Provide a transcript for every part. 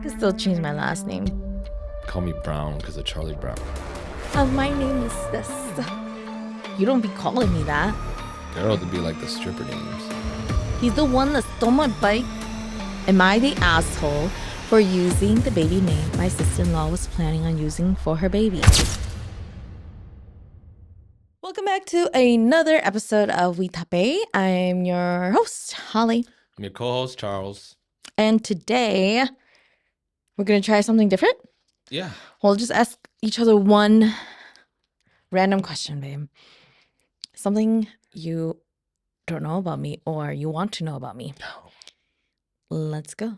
I could still change my last name. Call me Brown because of Charlie Brown. My name is this. You don't be calling me that. Girl, to be like the stripper names. He's the one that stole my bike. Am I the asshole for using the baby name my sister-in-law was planning on using for her baby? Welcome back to another episode of We Tape. I'm your host, Holly. I'm your co-host, Charles. And today, we're going to try something different. Yeah. We'll just ask each other one random question, babe. Something you don't know about me or you want to know about me. Let's go.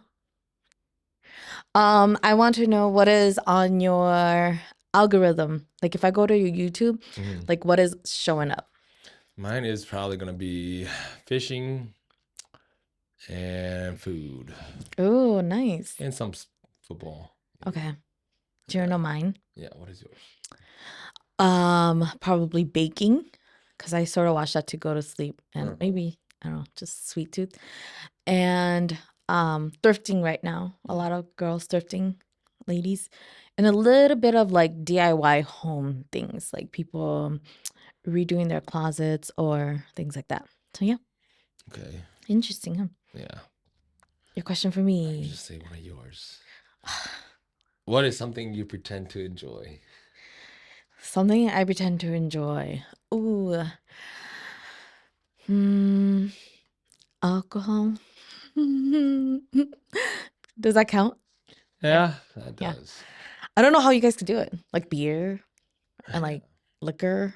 I want to know what is on your algorithm. Like if I go to your YouTube, like what is showing up? Mine is probably going to be fishing and food. Oh, nice. And some football. Okay. Do you know mine? Yeah, what is yours? Probably baking, because I sort of watch that to go to sleep, and maybe I don't know, just sweet tooth, and thrifting right now. A lot of girls thrifting, ladies, and a little bit of like DIY home things, like people redoing their closets or things like that. So yeah. Okay. Interesting, huh? Yeah. Your question for me. Just say one of yours. What is something you pretend to enjoy? Something I pretend to enjoy. Ooh. Alcohol. Does that count? Yeah, that does. Yeah. I don't know how you guys could do it. Like beer and like liquor.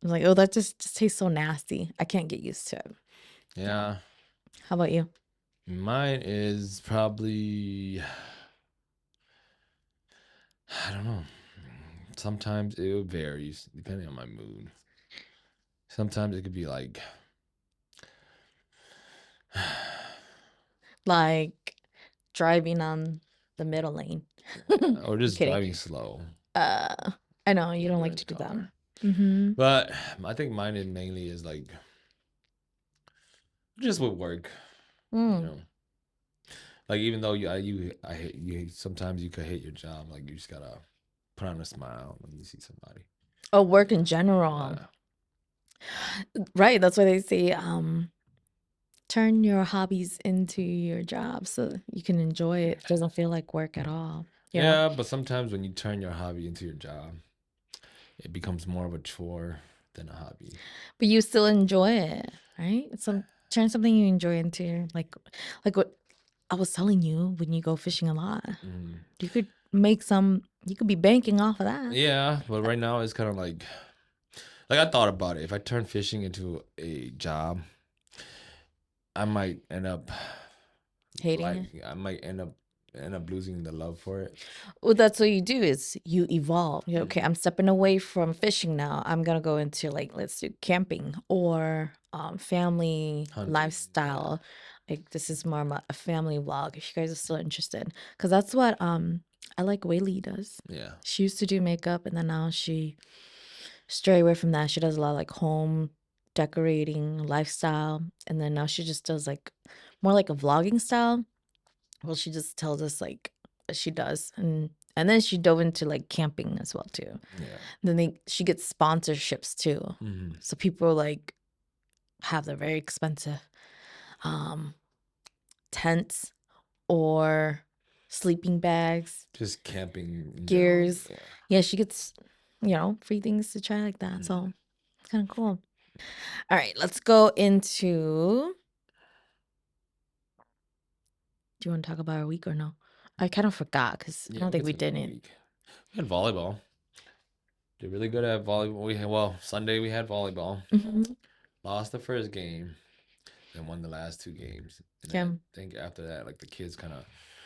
I'm like, oh, that just tastes so nasty. I can't get used to it. Yeah. How about you? Mine is probably, I don't know. Sometimes it varies depending on my mood. Sometimes it could be like driving on the middle lane. or just driving slow. I know you don't like to do that. But I think mine mainly is like just with work. You know, like even though I hate you. Sometimes you could hate your job. Like you just gotta put on a smile when you see somebody. Oh, work in general. Right. That's why they say turn your hobbies into your job so you can enjoy it. It doesn't feel like work at all. Yeah, but sometimes when you turn your hobby into your job, it becomes more of a chore than a hobby. But you still enjoy it, right? Turn something you enjoy into like what I was telling you when you go fishing a lot. You could you could be banking off of that. Yeah, but right now it's kind of like I thought about it. If I turn fishing into a job, I might end up hating it. I might end up losing the love for it. Well, that's what you do is you evolve. You're, okay, I'm stepping away from fishing now. I'm gonna go into like let's do camping or family hunting, lifestyle. Like this is more a family vlog. If you guys are still interested, because that's what I like Whaley does. Yeah, she used to do makeup, and then now she stray away from that. She does a lot of like home decorating, lifestyle, and then now she just does like more like a vlogging style. Well, she just tells us like she does, and then she dove into like camping as well too. Yeah. Then she gets sponsorships too, so people like have their very expensive tents or sleeping bags, just camping gears. Yeah, she gets free things to try like that. So it's kind of cool. All right, let's go into. Do you want to talk about our week or no? I kind of forgot because I don't think we did it. We had volleyball. Did really good at volleyball. Sunday we had volleyball. Lost the first game and won the last two games. And I think after that, like the kids kind of.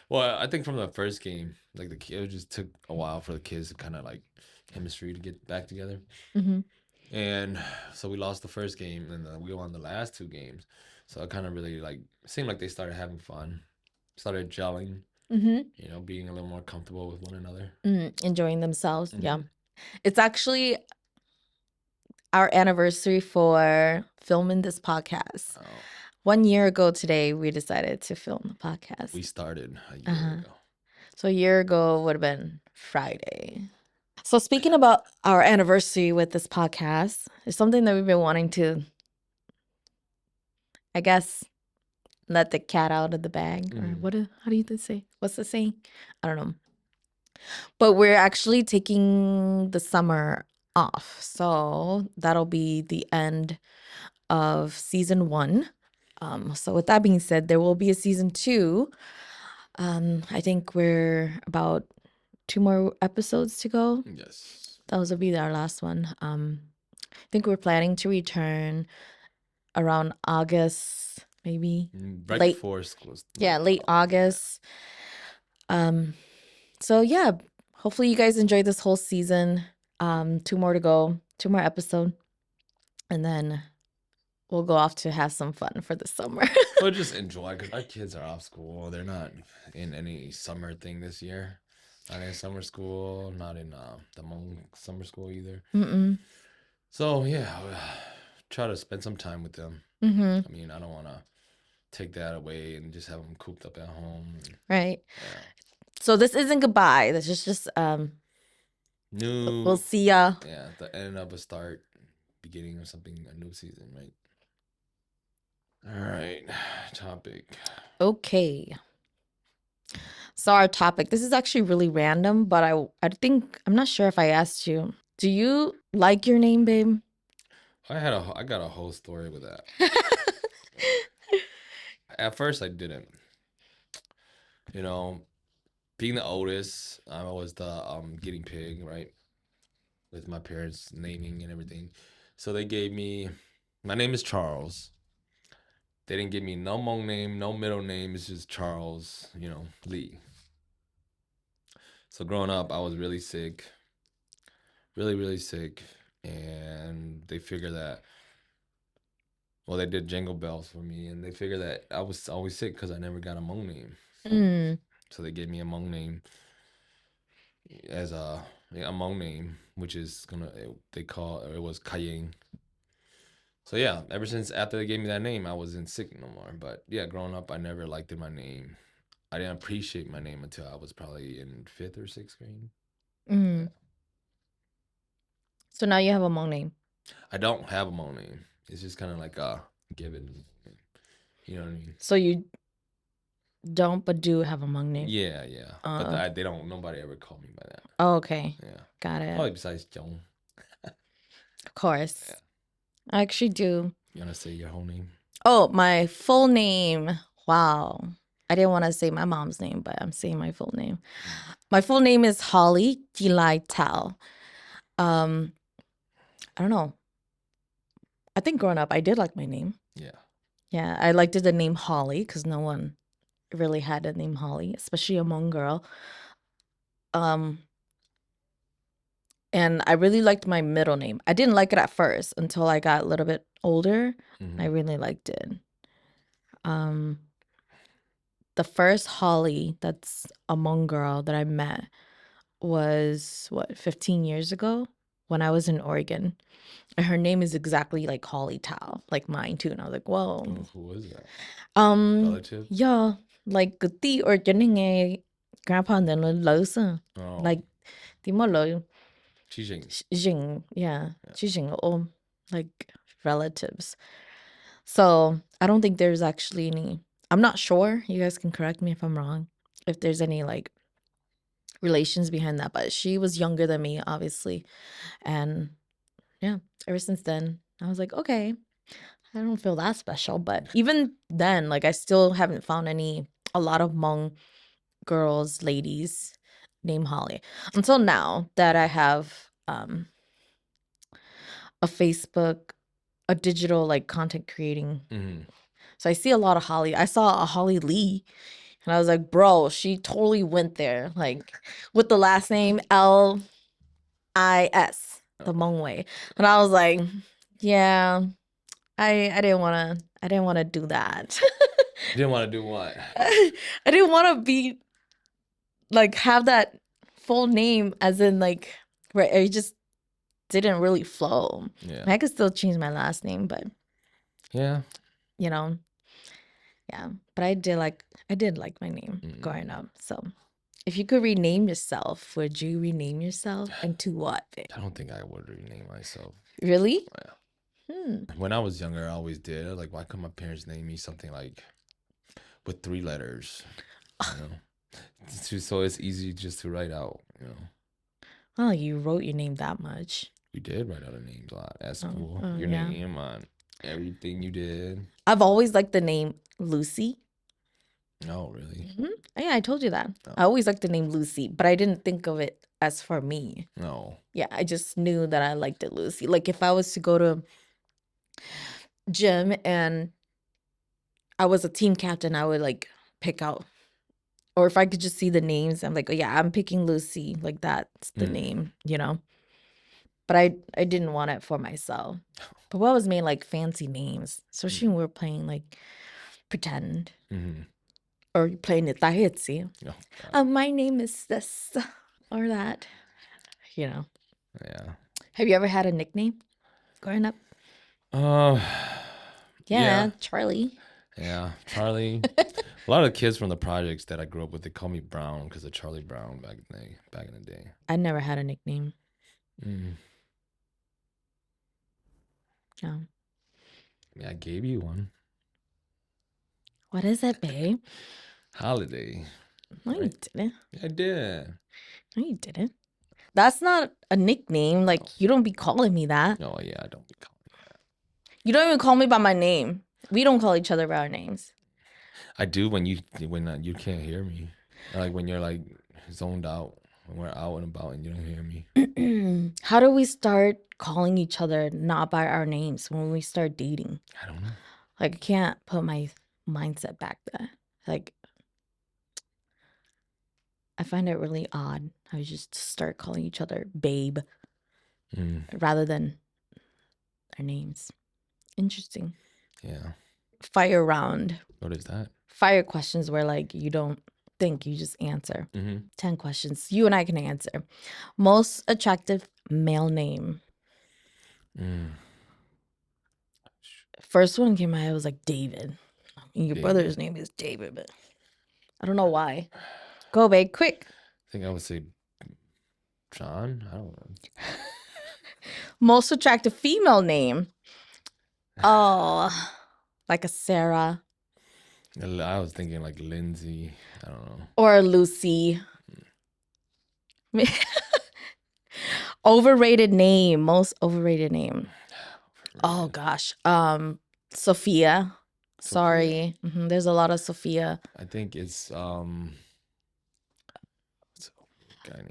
Well, I think from the first game, like it just took a while for the kids to kind of like chemistry to get back together. And so we lost the first game, and then we won the last two games. So it kind of really like seemed like they started having fun, started gelling. Being a little more comfortable with one another, enjoying themselves. Yeah, it's actually our anniversary for filming this podcast. 1 year ago today, we decided to film the podcast. We started a year ago. So a year ago would have been Friday. So speaking about our anniversary with this podcast, it's something that we've been wanting to, I guess, let the cat out of the bag. Or how do you say? What's the saying? I don't know. But we're actually taking the summer off. So that'll be the end of season 1. So with that being said, there will be a season 2. I think we're about 2 more episodes to go. Yes. Those will be our last one. I think we're planning to return around August, maybe. Right late before school. Yeah, late August. So yeah, hopefully you guys enjoyed this whole season. 2 more to go, 2 more episodes, and then we'll go off to have some fun for the summer. We'll just enjoy because our kids are off school. They're not in any summer thing this year. Not in summer school. Not in the Hmong summer school either. So yeah, try to spend some time with them. I mean, I don't want to take that away and just have them cooped up at home. Right. Yeah. So this isn't goodbye. This is just new. We'll see ya. Yeah, the end of a start, beginning of something, a new season, right? All right, topic. Okay. So our topic, this is actually really random, but I think, I'm not sure if I asked you. Do you like your name, babe? I got a whole story with that. At first I didn't. You know, being the oldest, I was the guinea pig, right? With my parents naming and everything. So they gave me, my name is Charles. They didn't give me no Hmong name, no middle name. It's just Charles, Lee. So growing up, I was really sick. Really, really sick. And they figured that, well, they did jingle bells for me. And they figured that I was always sick because I never got a Hmong name. So they gave me a Hmong name as a Hmong name, which is it was Kaying. So yeah, ever since after they gave me that name, I wasn't sick no more. But yeah, growing up, I never liked my name. I didn't appreciate my name until I was probably in 5th or 6th grade. Yeah. So now you have a Hmong name. I don't have a Hmong name. It's just kind of like a given. You know what I mean? So you don't, but do have a Hmong name. Yeah, yeah. But they don't. Nobody ever called me by that. Oh, okay. Yeah. Got it. Probably besides Joan. Of course. Yeah. I actually do. You want to say your whole name? Oh, my full name. Wow. I didn't want to say my mom's name, but I'm saying my full name. My full name is Holly Gilai Tao. I don't know. I think growing up, I did like my name. Yeah. Yeah, I liked the name Holly because no one really had a name Holly, especially a Hmong girl. And I really liked my middle name. I didn't like it at first until I got a little bit older. I really liked it. The first Holly that's a Hmong girl that I met was 15 years ago when I was in Oregon. And her name is exactly like Holly Tao, like mine too. And I was like, whoa. Oh, who was that? Relative? Yeah, like the or grandpa and then like the mo Jing, yeah. Like relatives. So I don't think there's actually any. I'm not sure. You guys can correct me if I'm wrong. If there's any like relations behind that, but she was younger than me, obviously, and yeah. Ever since then, I was like, okay, I don't feel that special. But even then, like I still haven't found a lot of Hmong girls, ladies named Holly until now that I have a Facebook, a digital like content creating. So I see a lot of Holly. I saw a Holly Lee and I was like, bro, she totally went there, like with the last name Lis, the Hmong way. And I was like, yeah, I didn't want to do that. You didn't want to do what? I didn't want to be like have that full name as in like where it just didn't really flow. Yeah. I could still change my last name, but yeah. Yeah. But I did like my name growing up. So If you could rename yourself, would you rename yourself? And to what, babe? I don't think I would rename myself. Really? Yeah. When I was younger, I always did. Like, why couldn't my parents name me something like with 3 letters? You know, so it's easy just to write out. You know. Oh, you wrote your name that much. We did write out our names a lot at school. Your Yeah. name on everything you did. I've always liked the name Lucy. Oh, really? Yeah, I told you that. Oh. I always liked the name Lucy, but I didn't think of it as for me. No. Yeah, I just knew that I liked it Lucy. Like if I was to go to gym and I was a team captain, I would like pick out. Or if I could just see the names, I'm like, oh yeah, I'm picking Lucy. Like that's the name, you know. But I didn't want it for myself. But what was made like fancy names, especially when we were playing like pretend. Or playing it tahitsi. My name is this or that. You know. Yeah. Have you ever had a nickname growing up? Yeah, Charlie. Yeah, Charlie. A lot of kids from the projects that I grew up with, they call me Brown because of Charlie Brown back in the day. I never had a nickname. No. Yeah, I gave you one. What is it, babe? Holiday. No, you didn't. Yeah, I did. No, you didn't. That's not a nickname. Like, you don't be calling me that. Oh, yeah, I don't be calling you that. You don't even call me by my name. We don't call each other by our names. I do when you can't hear me. Like when you're like zoned out. When we're out and about and you don't hear me. How do we start calling each other not by our names when we start dating? I don't know. Like, I can't put my mindset back there. Like, I find it really odd how we just start calling each other babe rather than our names. Interesting. Yeah. Fire round. What is that? Fire questions where like you don't think, you just answer. 10 questions. You and I can answer. Most attractive male name. First one came out, I was like David. Your brother's name is David, but I don't know why. Go, babe, quick. I think I would say John. I don't know. Most attractive female name. Oh, like a Sarah. I was thinking like Lindsay. I don't know. Or Lucy. Overrated name. Most overrated name. Oh gosh. Sophia. Sorry. There's a lot of Sophia. I think it's a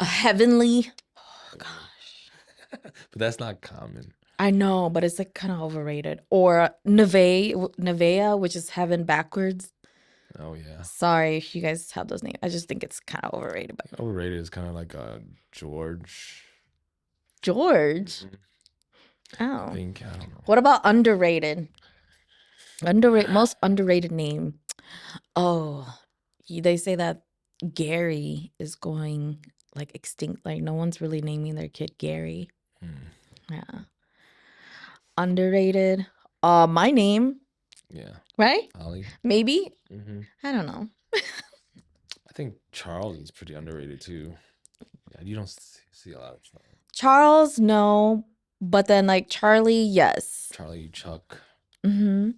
Heavenly. Oh gosh. But that's not common. I know, but it's like kind of overrated. Or Nevea, which is heaven backwards. Oh yeah. Sorry if you guys have those names. I just think it's kind of overrated. But overrated is kind of like a George. George. Oh. I don't know. What about underrated? Most underrated name. Oh, they say that Gary is going like extinct. Like no one's really naming their kid Gary. Yeah. Underrated. My name. Yeah. Right? Ollie. Maybe. I don't know. I think Charles is pretty underrated too. Yeah, you don't see a lot of Charles. Charles, no. But then like Charlie, yes. Charlie, Chuck. Yeah.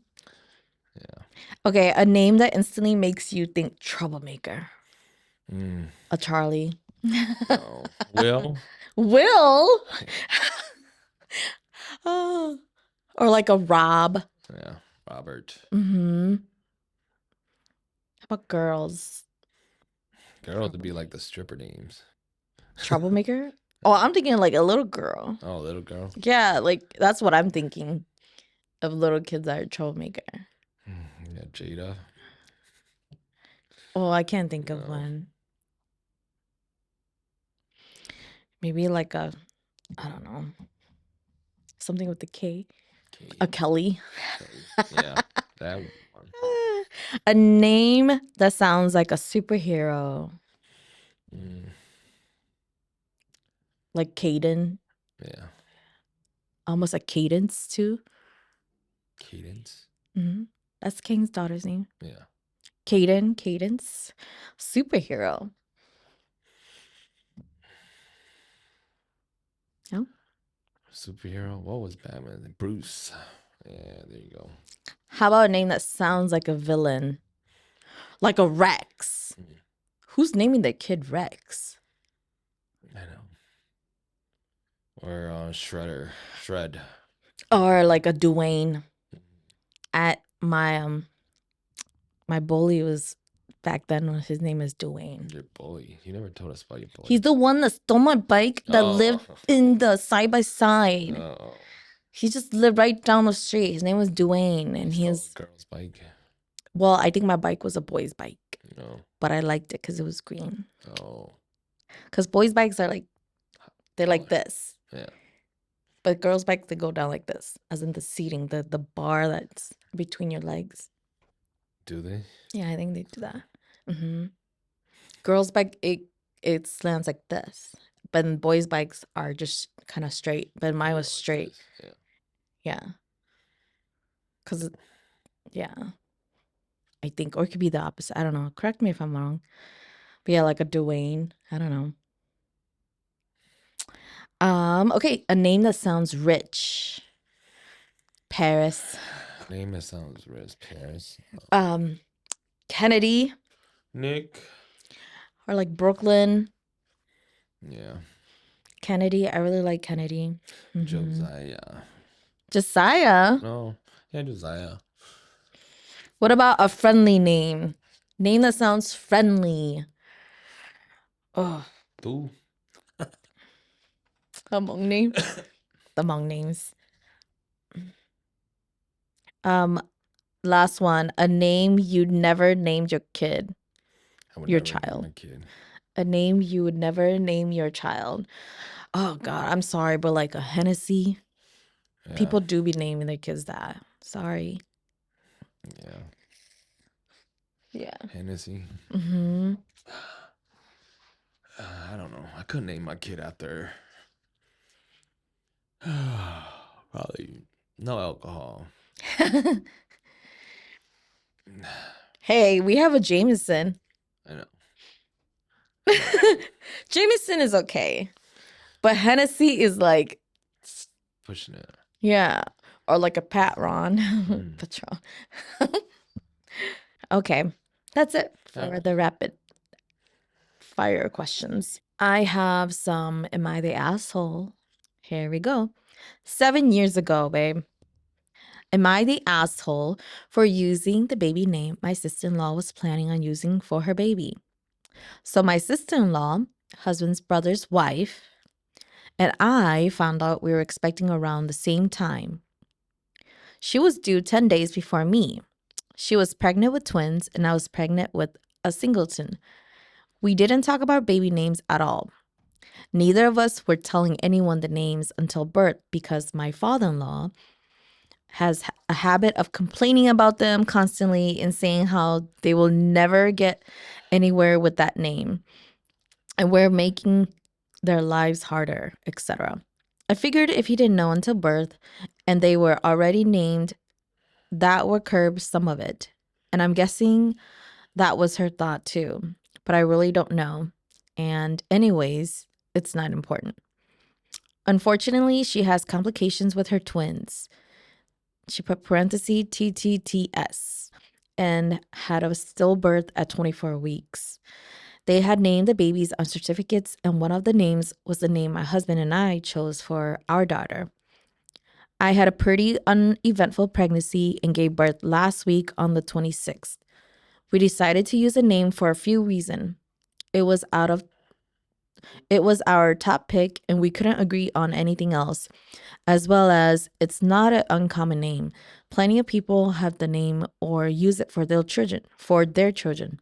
Okay, a name that instantly makes you think troublemaker. A Charlie. No. Will. Will? Oh. Or like a Rob. Yeah, Robert. How about girls? Girls would be like the stripper names. Troublemaker? Oh, I'm thinking like a little girl. Oh, little girl. Yeah, like that's what I'm thinking of little kids that are troublemaker. Yeah, Jada. Oh, I can't think of one. Maybe like I don't know. Something with the K. A Kelly. Yeah, that one. A name that sounds like a superhero. Like Caden. Yeah. Almost like Cadence too. Cadence. That's King's daughter's name. Yeah. Cadence. Superhero. Yeah. Superhero. What was Batman? Bruce. Yeah, there you go. How about a name that sounds like a villain? Like a Rex. Who's naming their kid Rex? I know. Or Shred. Or like a Dwayne. At my bully was back then. His name is Dwayne. Your bully. You never told us about your bully. He's the one that stole my bike that lived in the side by side. He just lived right down the street. His name was Dwayne, and he's a girl's bike. Well, I think my bike was a boy's bike. No. But I liked it because it was green. Oh. Because boys' bikes are they're like this. Yeah. But girls' bikes, they go down like this, as in the seating, the bar that's between your legs. Do they? Yeah, I think they do that. Girls' bike, it slants like this. But boys' bikes are just kind of straight. But mine was straight. Yeah. Yeah. Because, yeah. I think, or it could be the opposite. I don't know. Correct me if I'm wrong. But yeah, like a Dwayne. I don't know. Okay, a name that sounds rich. Paris. Name that sounds rich. Paris. Kennedy. Nick. Or like Brooklyn. Yeah. Kennedy. I really like Kennedy. Josiah. Josiah? No. Yeah, Josiah. What about a friendly name? Name that sounds friendly. Oh. Ooh. Among names. Among names. Last one. A name you'd never named your kid. Your child. A name you would never name your child. Oh God, I'm sorry, but like a Hennessy. Yeah. People do be naming their kids that. Sorry. Yeah. Yeah. Hennessy. I don't know. I couldn't name my kid after. Probably no alcohol. Hey, we have a Jameson. I know. Jameson is okay. But Hennessy is like pushing it. Yeah. Or like a Patron. Patron. Okay. That's it for the rapid fire questions. I have some Am I the Asshole? Here we go. 7 years ago, babe. Am I the asshole for using the baby name my sister-in-law was planning on using for her baby? So my sister-in-law, husband's brother's wife, and I found out we were expecting around the same time. She was due 10 days before me. She was pregnant with twins, and I was pregnant with a singleton. We didn't talk about baby names at all. Neither of us were telling anyone the names until birth because my father-in-law has a habit of complaining about them constantly and saying how they will never get anywhere with that name and we're making their lives harder, etc. I figured if he didn't know until birth and they were already named, that would curb some of it. And I'm guessing that was her thought too, but I really don't know. And anyways, it's not important. Unfortunately, she has complications with her twins. She put parentheses TTTS and had a stillbirth at 24 weeks. They had named the babies on certificates, and one of the names was the name my husband and I chose for our daughter. I had a pretty uneventful pregnancy and gave birth last week on the 26th. We decided to use a name for a few reasons. It was our top pick, and we couldn't agree on anything else, as well as it's not an uncommon name. Plenty of people have the name or use it for their children.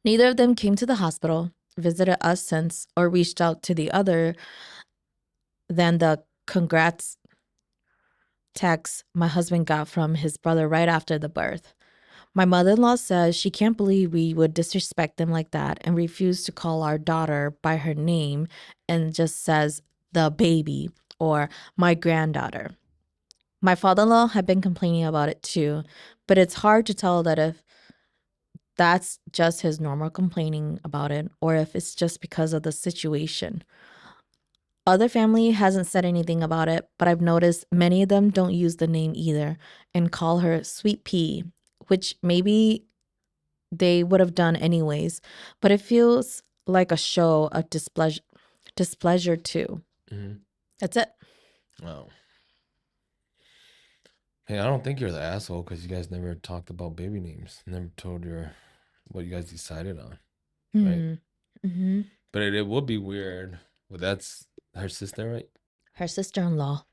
Neither of them came to the hospital, visited us since, or reached out to the other than the congrats text my husband got from his brother right after the birth. My mother-in-law says she can't believe we would disrespect them like that and refuse to call our daughter by her name and just says the baby or my granddaughter. My father-in-law had been complaining about it too, but it's hard to tell that if that's just his normal complaining about it or if it's just because of the situation. Other family hasn't said anything about it, but I've noticed many of them don't use the name either and call her Sweet Pea, which maybe they would have done anyways, but it feels like a show of displeasure too. Mm-hmm. That's it. Wow. Hey, I don't think you're the asshole because you guys never talked about baby names. Never told your what you guys decided on, right? Mm-hmm. But it would be weird. Well, that's her sister, right? Her sister-in-law.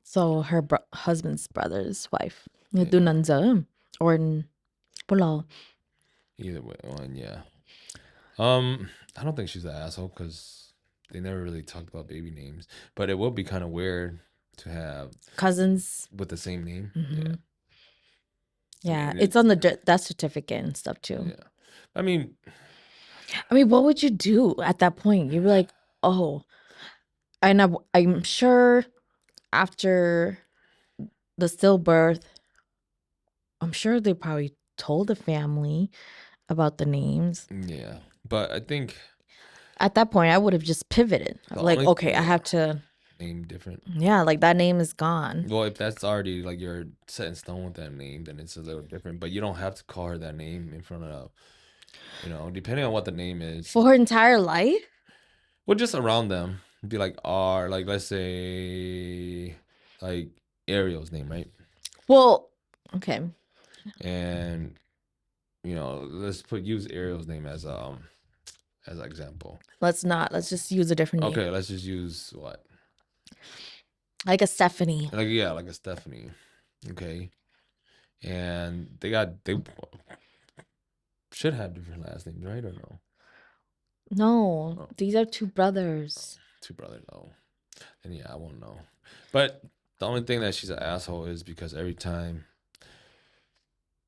So her husband's brother's wife. Yeah. Or 몰라. Either way, one, yeah. I don't think she's an asshole because they never really talked about baby names. But it would be kind of weird to have Cousins with the same name. Mm-hmm. Yeah. Yeah, it's on the death certificate and stuff too. Yeah. I mean, what would you do at that point? You'd be like, oh, and I'm sure after the stillbirth, I'm sure they probably told the family about the names. yeah. But I think At that point, I would have just pivoted. Like, okay, I have to name different. Yeah, like that name is gone. Well, if that's already like you're set in stone with that name, then it's a little different. But you don't have to call her that name in front of, depending on what the name is. For her entire life? Well, just around them. Be like R, like let's say like Ariel's name, right? Well, okay. And let's use Ariel's name as an example. Let's not. Let's just use a different name. Okay, let's just use what? Like a Stephanie. Like a Stephanie. Okay. And they should have different last names, right? Or no? No, these are two brothers. Two brothers, oh. And yeah, I won't know. But the only thing that she's an asshole is because every time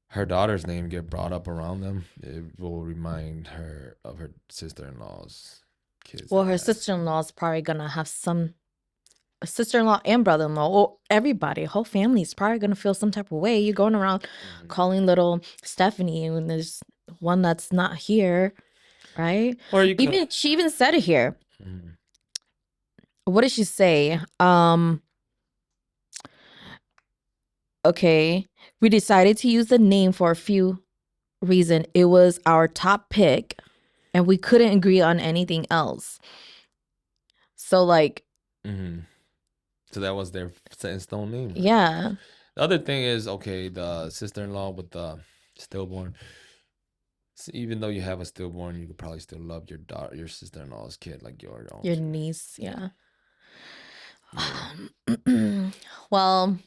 her daughter's name get brought up around them, it will remind her of her sister-in-law's kids. Well, her sister-in-law is probably gonna have some sister-in-law and brother-in-law, or everybody, whole family is probably gonna feel some type of way. You're going around calling little Stephanie when there's one that's not here, right? Or she even said it here. What did she say? Okay, we decided to use the name for a few reasons. It was our top pick, and we couldn't agree on anything else. So, like, so that was their set in stone name. Right? Yeah. The other thing is, okay, the sister-in-law with the stillborn. So even though you have a stillborn, you could probably still love your sister-in-law's kid like your own. Your niece, yeah. Well,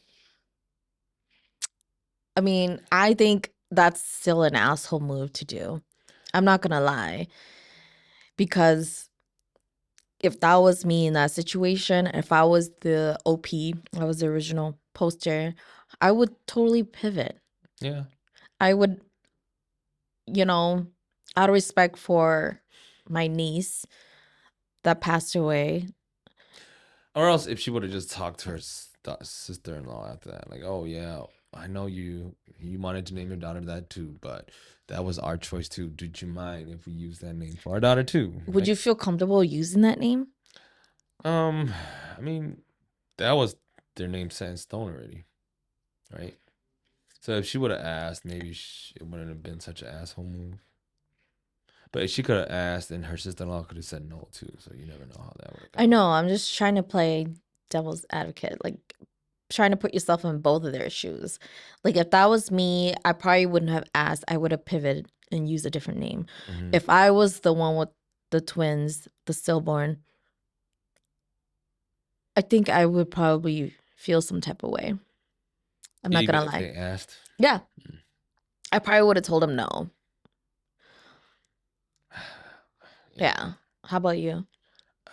I mean, I think that's still an asshole move to do. I'm not gonna lie. Because if that was me in that situation, if I was the OP, I was the original poster, I would totally pivot. Yeah. I would, out of respect for my niece that passed away. Or else if she would have just talked to her sister-in-law after that, like, oh yeah, I know you wanted to name your daughter that too, but that was our choice too. Did you mind if we use that name for our daughter too? Would right? You feel comfortable using that name? I mean, that was their name set in stone already, right? So if she would have asked, maybe it wouldn't have been such an asshole move. But if she could have asked, and her sister-in-law could have said no too. So you never know how that would have gone. I know. I'm just trying to play devil's advocate, like trying to put yourself in both of their shoes. Like if that was me, I probably wouldn't have asked. I would have pivoted and used a different name. If I was the one with the twins, the stillborn, I think I would probably feel some type of way. I'm not gonna lie. They asked? Yeah. I probably would have told them no. Yeah. How about you?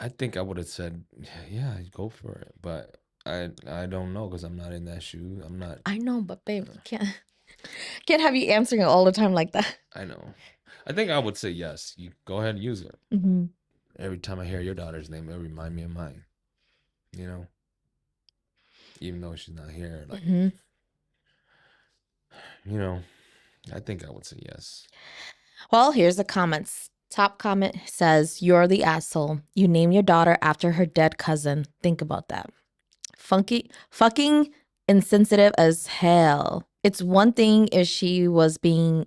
I think I would have said, yeah, go for it. But I don't know because I'm not in that shoe. I'm not. I know, but babe, can't have you answering all the time like that. I know. I think I would say yes. You go ahead and use it. Every time I hear your daughter's name, it'll remind me of mine. Even though she's not here, like, I think I would say yes. Well, here's the comments. Top comment says, "You're the asshole. You name your daughter after her dead cousin. Think about that. Funky, fucking insensitive as hell. It's one thing if she was being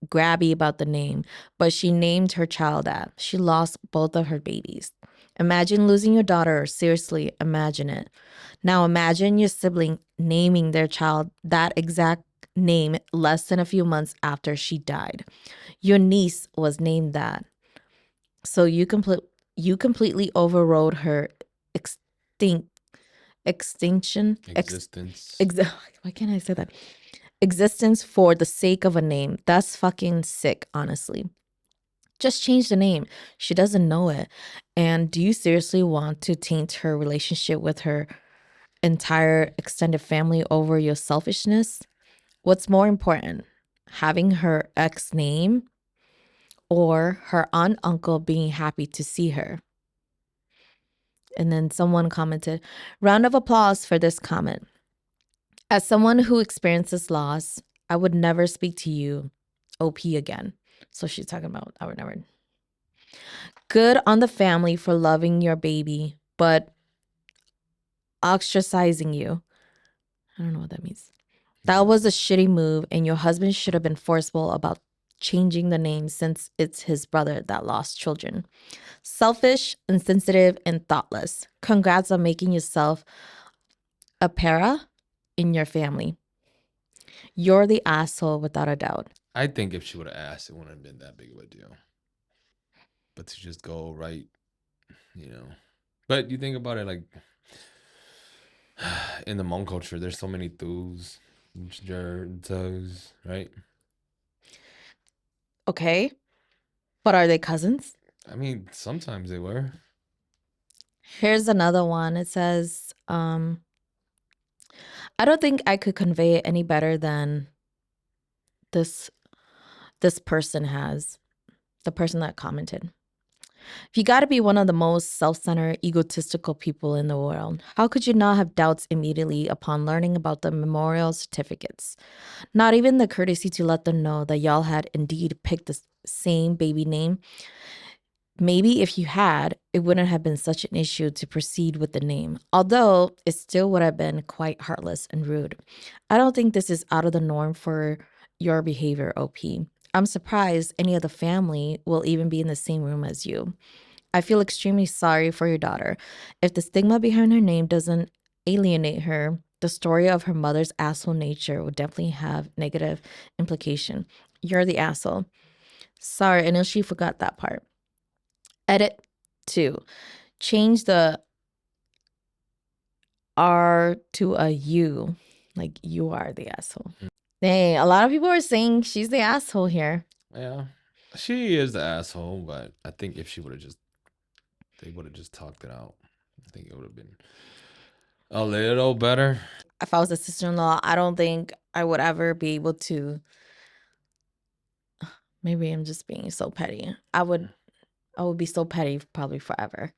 grabby about the name, but she named her child that. She lost both of her babies. Imagine losing your daughter. Seriously, imagine it. Now imagine your sibling naming their child that exact name less than a few months after she died. Your niece was named that. So you completely overrode her extinct extinction Existence. why can't I say that? Existence for the sake of a name. That's fucking sick, honestly. Just change the name. She doesn't know it. And do you seriously want to taint her relationship with her entire extended family over your selfishness? What's more important, having her ex name or her aunt uncle being happy to see her? And then someone commented, round of applause for this comment. As someone who experiences loss, I would never speak to you, OP, again. So she's talking about I would never. Good on the family for loving your baby, but ostracizing you. I don't know what that means. That was a shitty move, and your husband should have been forceful about changing the name since it's his brother that lost children. Selfish, insensitive, and thoughtless. Congrats on making yourself a para in your family. You're the asshole without a doubt. I think if she would have asked, it wouldn't have been that big of a deal. But to just go right, you know. But you think about it, like in the Hmong culture, there's so many Thus, right? Okay. But are they cousins? I mean, sometimes they were. Here's another one. It says, I don't think I could convey it any better than this person has, the person that commented. You got to be one of the most self-centered, egotistical people in the world. How could you not have doubts immediately upon learning about the memorial certificates? Not even the courtesy to let them know that y'all had indeed picked the same baby name. Maybe if you had, it wouldn't have been such an issue to proceed with the name, although it still would have been quite heartless and rude. I don't think this is out of the norm for your behavior, OP. I'm surprised any of the family will even be in the same room as you. I feel extremely sorry for your daughter. If the stigma behind her name doesn't alienate her, the story of her mother's asshole nature would definitely have negative implication. You're the asshole. Sorry, I know she forgot that part. Edit 2. Change the R to a U. Like you are the asshole. Dang, a lot of people are saying she's the asshole here. Yeah. She is the asshole, but I think if they would have just talked it out. I think it would have been a little better. If I was a sister-in-law, I don't think I would ever be able to. Maybe I'm just being so petty. I would be so petty probably forever.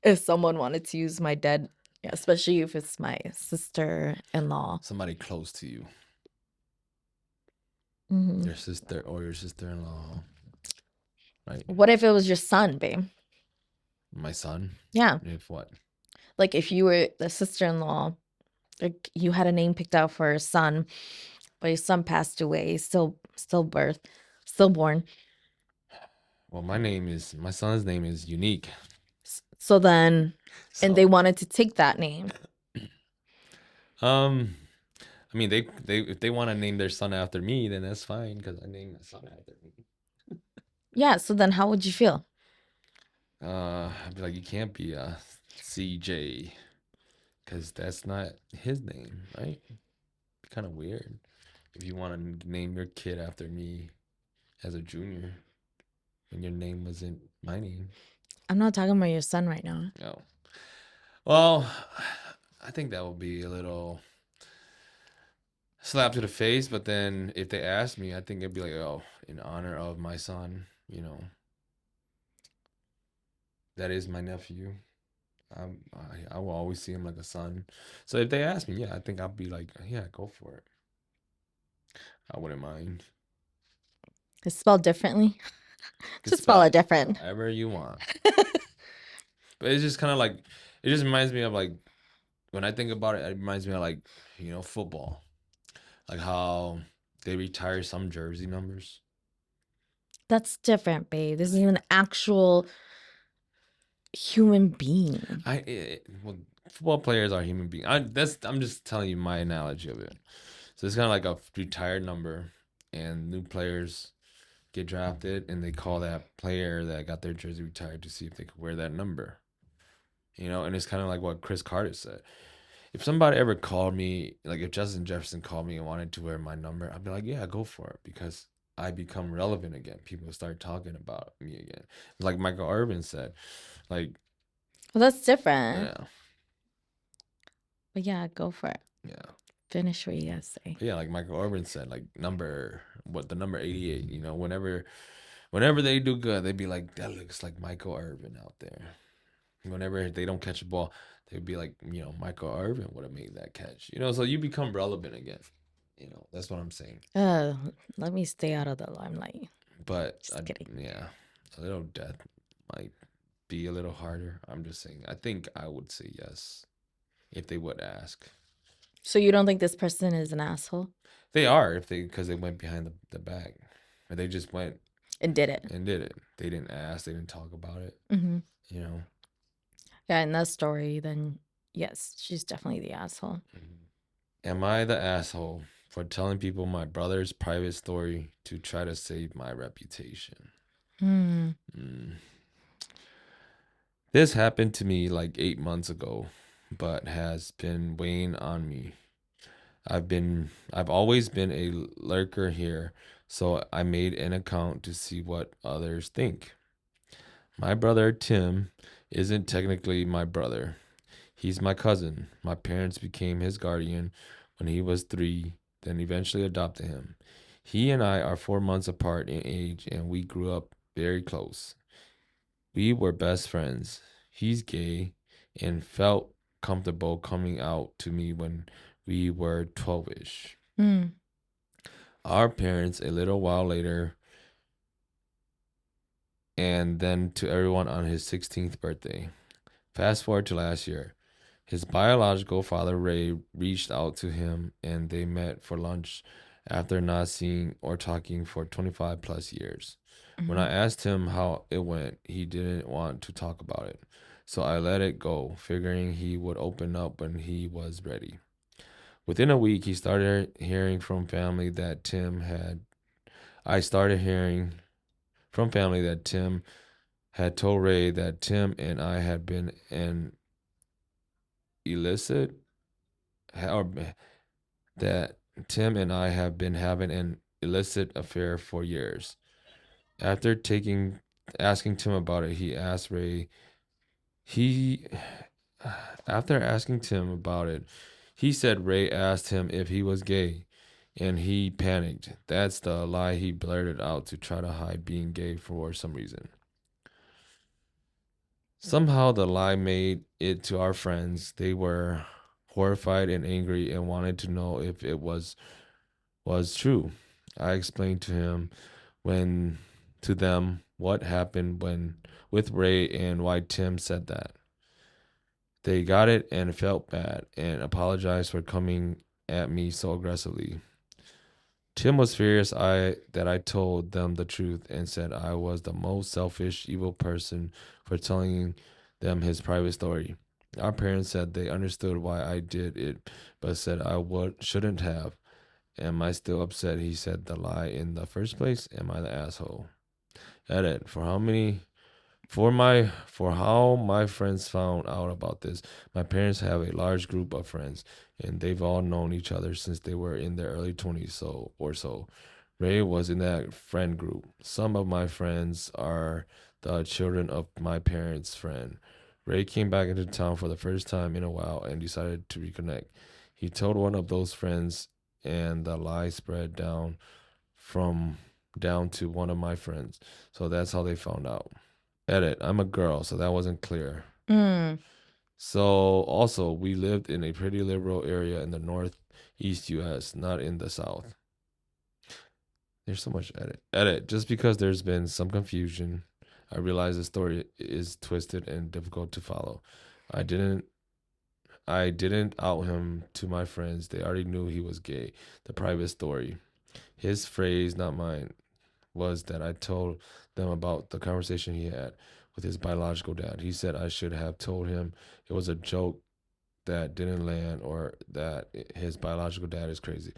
If someone wanted to use my dead, especially if it's my sister-in-law. Somebody close to you. Mm-hmm. Your sister or your sister-in-law. Right. What if it was your son, babe? My son? Yeah. If what? Like if you were the sister-in-law, like you had a name picked out for a son, but your son passed away, stillborn. Well, my son's name is unique. So then, and they wanted to take that name. I mean, they if they want to name their son after me, then that's fine because I named my son after me. Yeah. So then, how would you feel? I'd be like, you can't be a CJ because that's not his name, right? Kind of weird if you want to name your kid after me as a junior and your name wasn't my name. I'm not talking about your son right now. Oh, well, I think that would be a little slap to the face. But then if they asked me, I think it'd be like, oh, in honor of my son, that is my nephew. I will always see him like a son. So if they ask me, yeah, I think I'll be like, yeah, go for it. I wouldn't mind. It's spelled differently. Just Just spell spell it it different. however you want. But it's just kind of like, it just reminds me of like, when I think about it, it reminds me of like, football. Like how they retire some jersey numbers. That's different, babe. This is an actual human being. Well, football players are human beings. I'm just telling you my analogy of it. So it's kind of like a retired number, and new players get drafted, and they call that player that got their jersey retired to see if they could wear that number. And it's kind of like what Chris Carter said. If somebody ever called me, like if Justin Jefferson called me and wanted to wear my number, I'd be like, yeah, go for it, because I become relevant again. People start talking about me again. Like Michael Irvin said, like, Well, that's different. yeah, But yeah, go for it. yeah. Finish what you gotta say. Yeah, like Michael Irvin said, like the number 88, whenever they do good, they'd be like, that looks like Michael Irvin out there. Whenever they don't catch a ball, they'd be like, Michael Irvin would have made that catch. So you become relevant again. That's what I'm saying. Let me stay out of the limelight. But Just kidding. yeah, a little death might be a little harder. I'm just saying. I think I would say yes if they would ask. So you don't think this person is an asshole? They are, because they went behind the back, or they just went And did it. and did it. They didn't ask. They didn't talk about it. Mm-hmm. You know. Yeah, in that story, then yes, she's definitely the asshole. Am I the asshole for telling people my brother's private story to try to save my reputation? Mm. This happened to me like 8 months ago, but has been weighing on me. I've always been a lurker here, so I made an account to see what others think. My brother Tim isn't technically my brother. He's my cousin. My parents became his guardian when he was 3, then eventually adopted him. He and I are 4 months apart in age, and we grew up very close. We were best friends. He's gay and felt comfortable coming out to me when we were 12-ish. Our parents, a little while later, and then to everyone on his 16th birthday. Fast forward to last year. His biological father, Ray, reached out to him and they met for lunch after not seeing or talking for 25 plus years. When I asked him how it went, he didn't want to talk about it. So I let it go, figuring he would open up when he was ready. Within a week, he started hearing from family that Tim had. I started hearing from family that Tim had told Ray that Tim and I had been an illicit, or that Tim and I have been having an illicit affair for years. After asking Tim about it, he after asking Tim about it, he said Ray asked him if he was gay, and he panicked. That's the lie he blurted out to try to hide being gay for some reason. Somehow the lie made it to our friends. They were horrified and angry and wanted to know if it was true. I explained to them what happened when with Ray and why Tim said that. They got it and felt bad and apologized for coming at me so aggressively. Tim was furious that I told them the truth and said I was the most selfish, evil person for telling them his private story. Our parents said they understood why I did it, but said I shouldn't have. Am I still upset he said the lie in the first place? Am I the asshole? Edit. For how my friends found out about this, my parents have a large group of friends, and they've all known each other since they were in their early 20s so. Ray was in that friend group. Some of my friends are the children of my parents' friend. Ray came back into town for the first time in a while and decided to reconnect. He told one of those friends, and the lie spread down to one of my friends. So that's how they found out. Edit. I'm a girl, so that wasn't clear. So also, we lived in a pretty liberal area in the northeast U.S., not in the south. There's so much edit. Just because there's been some confusion, I realize the story is twisted and difficult to follow. I didn't I didn't out him to my friends. They already knew he was gay. The private story. His phrase, not mine, was that I told them about the conversation he had with his biological dad. He said I should have told him it was a joke that didn't land or that his biological dad is crazy,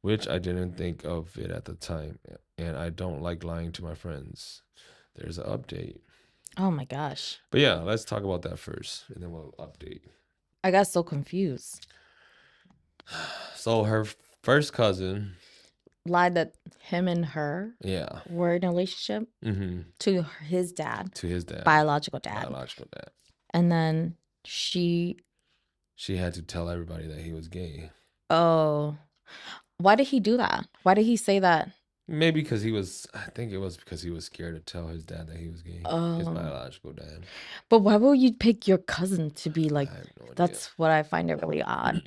which I didn't think of it at the time. And I don't like lying to my friends. There's an update. Oh my gosh. But yeah, let's talk about that first and then we'll update. I got so confused. So her first cousin lied that him and her yeah were in a relationship to his dad, biological dad. And then she had to tell everybody that he was gay. Oh, why did he do that? Why did he say that? Maybe because I think it was because he was scared to tell his dad that he was gay, his biological dad. But why would you pick your cousin to be like, I have no idea. That's what I find it really odd.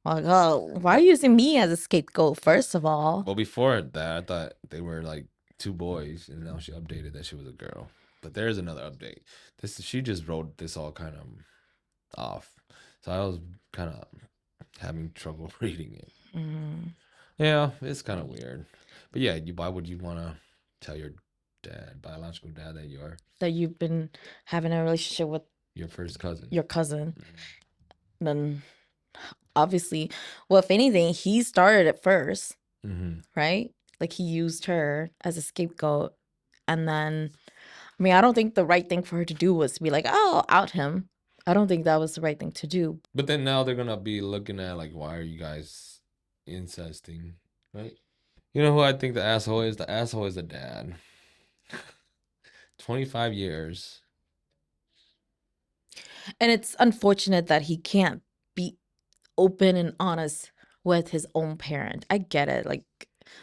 Like, oh, why are you using me as a scapegoat, first of all? Well, before that, I thought they were like two boys, and now she updated that she was a girl. But there's another update. She just wrote this all kind of off. So I was kind of having trouble reading it. Yeah, it's kind of weird. But yeah, why would you want to tell your biological dad, that you've been having a relationship with your first cousin? Your cousin. Then obviously, well, if anything, he started it first, right? Like he used her as a scapegoat. And then, I mean, I don't think the right thing for her to do was to be like, oh, out him. I don't think that was the right thing to do. But then now they're going to be looking at like, why are you guys incesting, right? You know who I think the asshole is? The asshole is the dad. 25 years. And it's unfortunate that he can't be open and honest with his own parent. I get it. Like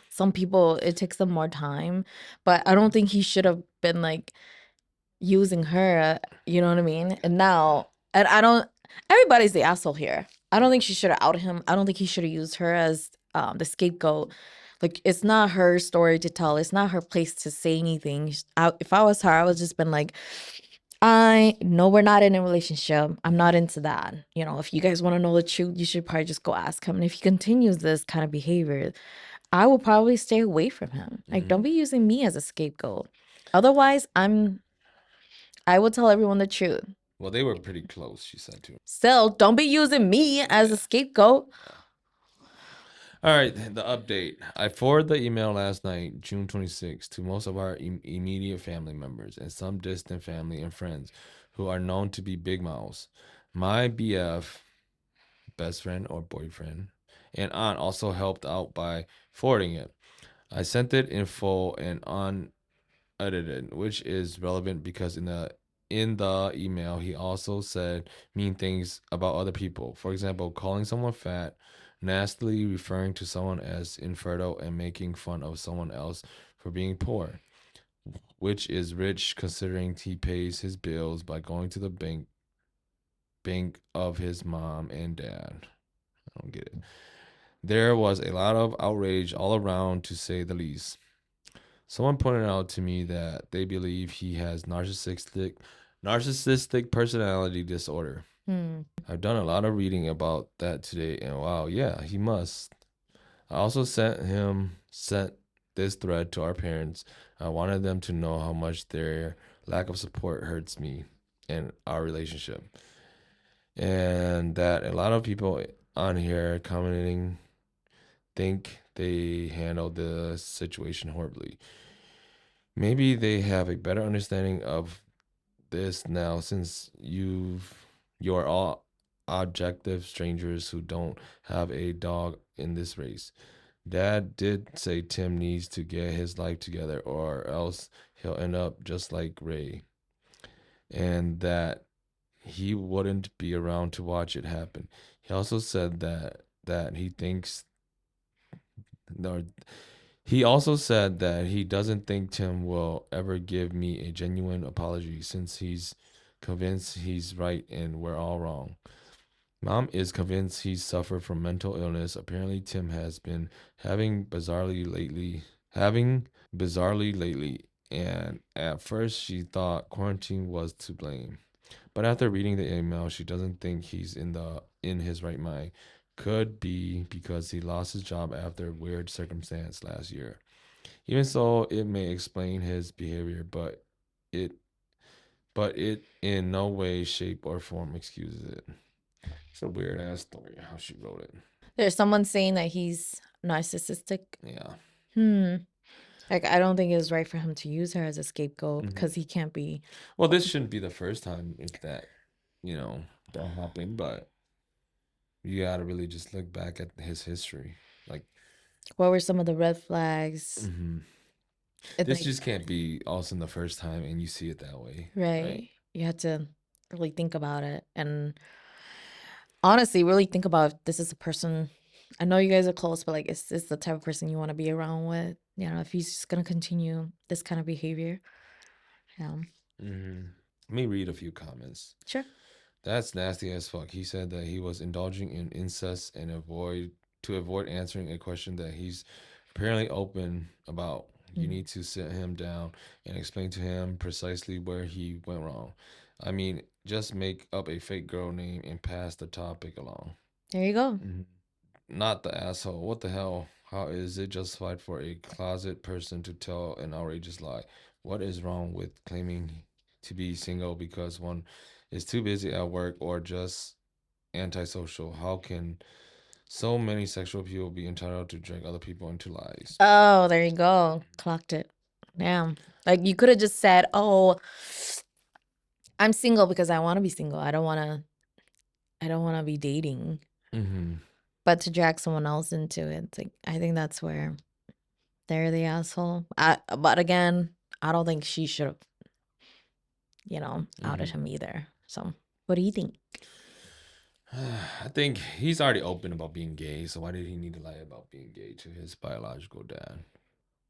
some people, it takes them more time, but I don't think he should have been like using her, you know what I mean? And now, and I don't, everybody's the asshole here. I don't think she should have outed him. I don't think he should have used her as the scapegoat. Like, it's not her story to tell. It's not her place to say anything. If I was her, I would just been like, I know we're not in a relationship. I'm not into that. You know, if you guys want to know the truth, you should probably just go ask him. And if he continues this kind of behavior, I will probably stay away from him. Like, don't be using me as a scapegoat. Otherwise, I will tell everyone the truth. Well, they were pretty close, she said to him. Still, don't be using me as a scapegoat. All right, the update. I forwarded the email last night, June 26th, to most of our immediate family members and some distant family and friends who are known to be big mouths. My BF, best friend or boyfriend, and aunt also helped out by forwarding it. I sent it in full and unedited, which is relevant because in the email he also said mean things about other people. For example, calling someone fat, nastily referring to someone as infertile, and making fun of someone else for being poor, which is rich considering he pays his bills by going to the bank of his mom and dad. I don't get it. There was a lot of outrage all around, to say the least. Someone pointed out to me that they believe he has narcissistic personality disorder. I've done a lot of reading about that today, and wow, yeah, he must. I also sent this thread to our parents. I wanted them to know how much their lack of support hurts me and our relationship. And that a lot of people on here commenting think they handled the situation horribly. Maybe they have a better understanding of this now, since you're all objective strangers who don't have a dog in this race. Dad did say Tim needs to get his life together or else he'll end up just like Ray, and that he wouldn't be around to watch it happen. He also said that he thinks no he also said that he doesn't think Tim will ever give me a genuine apology, since he's convinced he's right and we're all wrong. Mom is convinced he's suffered from mental illness. Apparently, Tim has been having bizarrely lately having bizarrely lately, and at first she thought quarantine was to blame. But after reading the email, she doesn't think he's in his right mind. Could be because he lost his job after a weird circumstance last year. Even so, it may explain his behavior, it it in no way, shape, or form excuses it. It's a weird ass story how she wrote it. There's someone saying that he's narcissistic. Yeah. Like, I don't think it was right for him to use her as a scapegoat because he can't be. Well, this shouldn't be the first time if that, that happened, but you gotta really just look back at his history. Like, What were some of the red flags? this just can't be all of a sudden the first time and you see it that way. Right. You have to really think about it and honestly really think about if this is a person. I know you guys are close, but like, is this the type of person you want to be around with? You know, if he's just gonna continue this kind of behavior. Yeah. Let me read a few comments. Sure. That's nasty as fuck. He said that he was indulging in incest and avoid answering a question that he's apparently open about. You need to sit him down and explain to him precisely where he went wrong. I mean, just make up a fake girl name and pass the topic along. There you go. Not the asshole. What the hell? How is it justified for a closet person to tell an outrageous lie? What is wrong with claiming to be single because one is too busy at work or just antisocial? How can so many sexual people be entitled to drag other people into lies? Oh, there you go. Clocked it. Yeah. Like, you could have just said, "Oh, I'm single because I want to be single. I don't want to be dating." But to drag someone else into it, it's like, I think that's where they're the asshole. But again, I don't think she should have, outed him either. So, what do you think? I think he's already open about being gay, so why did he need to lie about being gay to his biological dad?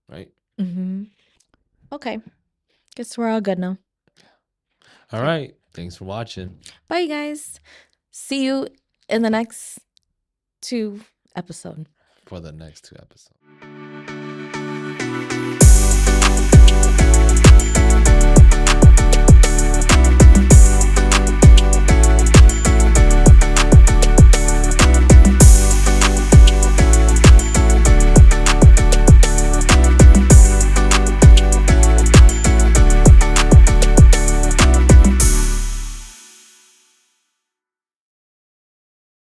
Right? Okay. Guess we're all good now. All right. Thanks for watching. Bye, guys. See you in the next 2 episodes. For the next 2 episodes.